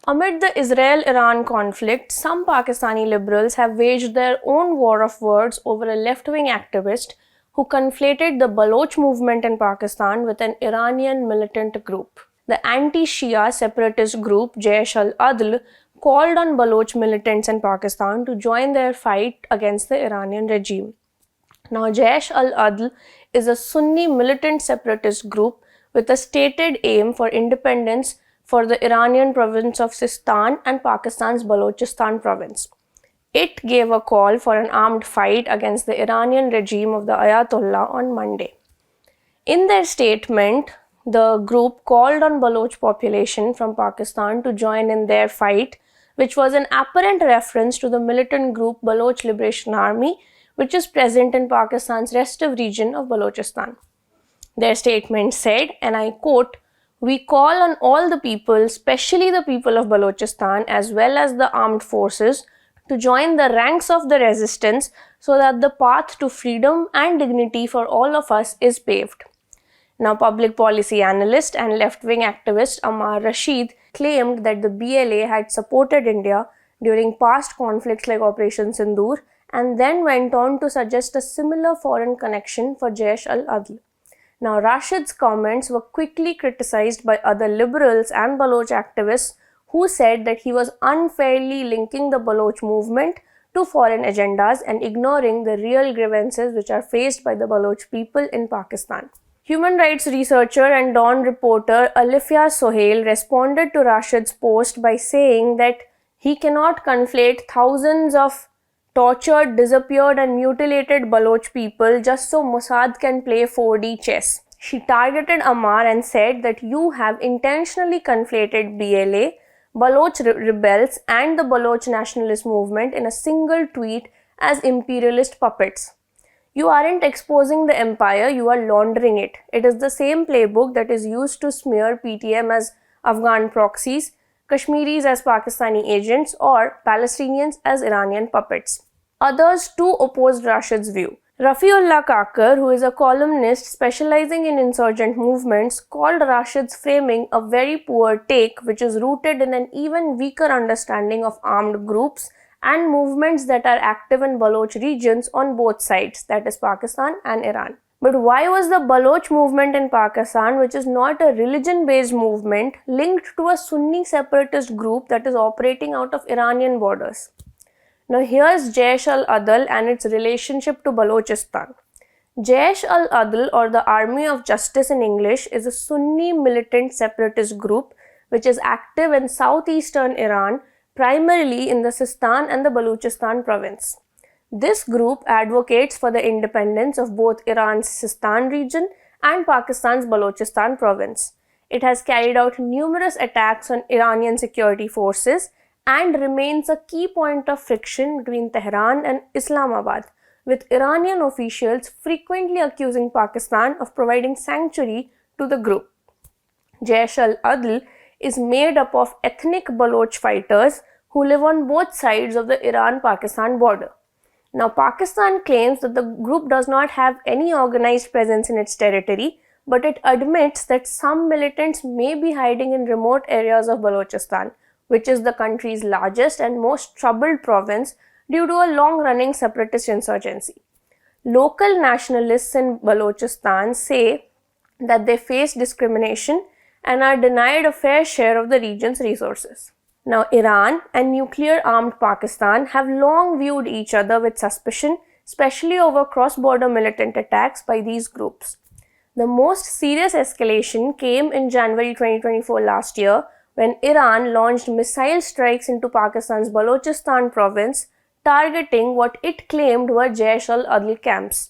Amid the Israel-Iran conflict, some Pakistani liberals have waged their own war of words over a left-wing activist who conflated the Baloch movement in Pakistan with an Iranian militant group. The anti-Shia separatist group Jes Al Adl called on Baloch militants in Pakistan to join their fight against the Iranian regime. Now, Jaish Al Adl is a Sunni militant separatist group with a stated aim for independence for the Iranian province of Sistan and Pakistan's Balochistan province. It gave a call for an armed fight against the Iranian regime of the Ayatollah on Monday. In their statement, the group called on Baloch population from Pakistan to join in their fight, which was an apparent reference to the militant group Baloch Liberation Army, which is present in Pakistan's restive region of Balochistan. Their statement said, and I quote, "We call on all the people, especially the people of Balochistan as well as the armed forces, to join the ranks of the resistance so that the path to freedom and dignity for all of us is paved." Now, public policy analyst and left-wing activist Ammar Rashid claimed that the BLA had supported India during past conflicts like Operation Sindoor and then went on to suggest a similar foreign connection for Jes Al Adl. Now, Rashid's comments were quickly criticized by other liberals and Baloch activists who said that he was unfairly linking the Baloch movement to foreign agendas and ignoring the real grievances which are faced by the Baloch people in Pakistan. Human rights researcher and Dawn reporter Alifia Sohail responded to Rashid's post by saying that he cannot conflate thousands of tortured, disappeared and mutilated Baloch people just so Mossad can play 4D chess. She targeted Ammar and said that you have intentionally conflated BLA, Baloch rebels and the Baloch nationalist movement in a single tweet as imperialist puppets. You aren't exposing the empire, you are laundering it. It is the same playbook that is used to smear PTM as Afghan proxies, Kashmiris as Pakistani agents, or Palestinians as Iranian puppets. Others too opposed Rashid's view. Rafiullah Kakar, who is a columnist specializing in insurgent movements, called Rashid's framing a very poor take which is rooted in an even weaker understanding of armed groups and movements that are active in Baloch regions on both sides, that is Pakistan and Iran. But why was the Baloch movement in Pakistan, which is not a religion-based movement, linked to a Sunni separatist group that is operating out of Iranian borders? Now here's Jaish Al Adl and its relationship to Balochistan. Jaish Al Adl, or the Army of Justice in English, is a Sunni militant separatist group which is active in southeastern Iran, primarily in the Sistan and the Balochistan province. This group advocates for the independence of both Iran's Sistan region and Pakistan's Balochistan province. It has carried out numerous attacks on Iranian security forces and remains a key point of friction between Tehran and Islamabad, with Iranian officials frequently accusing Pakistan of providing sanctuary to the group. Jaish Al Adl is made up of ethnic Baloch fighters who live on both sides of the Iran-Pakistan border. Now, Pakistan claims that the group does not have any organized presence in its territory, but it admits that some militants may be hiding in remote areas of Balochistan, which is the country's largest and most troubled province due to a long-running separatist insurgency. Local nationalists in Balochistan say that they face discrimination and are denied a fair share of the region's resources. Now, Iran and nuclear-armed Pakistan have long viewed each other with suspicion, especially over cross-border militant attacks by these groups. The most serious escalation came in January 2024 last year, when Iran launched missile strikes into Pakistan's Balochistan province, targeting what it claimed were Jaish Al Adl camps.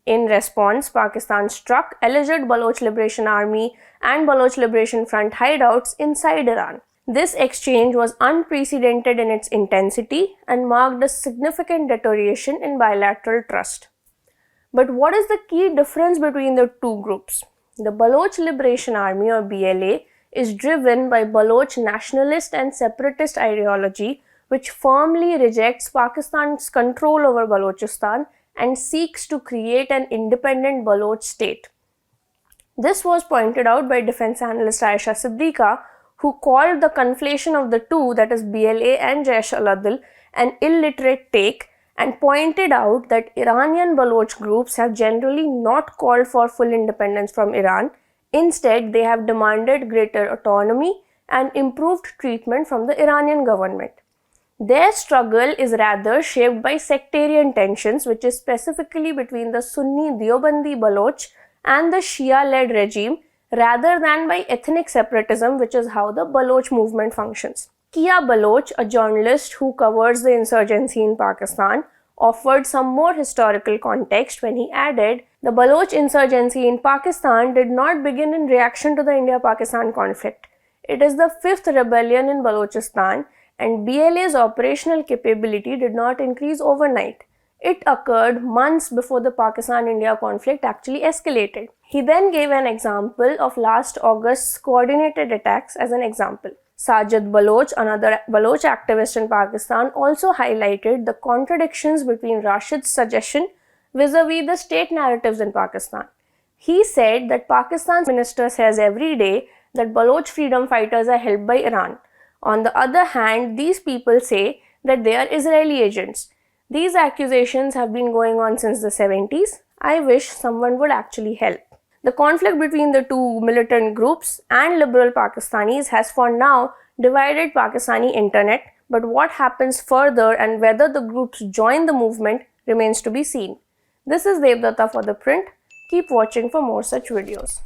In response, Pakistan struck alleged Baloch Liberation Army and Baloch Liberation Front hideouts inside Iran. This exchange was unprecedented in its intensity and marked a significant deterioration in bilateral trust. But what is the key difference between the two groups? The Baloch Liberation Army, or BLA, is driven by Baloch nationalist and separatist ideology, which firmly rejects Pakistan's control over Balochistan and seeks to create an independent Baloch state. This was pointed out by defense analyst Aisha Siddiqa, who called the conflation of the two, that is BLA and Jes Al Adl, an illiterate take, and pointed out that Iranian Baloch groups have generally not called for full independence from Iran. Instead, they have demanded greater autonomy and improved treatment from the Iranian government. Their struggle is rather shaped by sectarian tensions, which is specifically between the Sunni Deobandi Baloch and the Shia-led regime, rather than by ethnic separatism, which is how the Baloch movement functions. Kia Baloch, a journalist who covers the insurgency in Pakistan, offered some more historical context when he added, the Baloch insurgency in Pakistan did not begin in reaction to the India-Pakistan conflict. It is the fifth rebellion in Balochistan, and BLA's operational capability did not increase overnight. It occurred months before the Pakistan-India conflict actually escalated. He then gave an example of last August's coordinated attacks as an example. Sajid Baloch, another Baloch activist in Pakistan, also highlighted the contradictions between Rashid's suggestion vis-a-vis the state narratives in Pakistan. He said that Pakistan's minister says every day that Baloch freedom fighters are helped by Iran. On the other hand, these people say that they are Israeli agents. These accusations have been going on since the 70s. I wish someone would actually help. The conflict between the two militant groups and liberal Pakistanis has for now divided Pakistani internet, but what happens further and whether the groups join the movement remains to be seen. This is Debdutta for ThePrint. Keep watching for more such videos.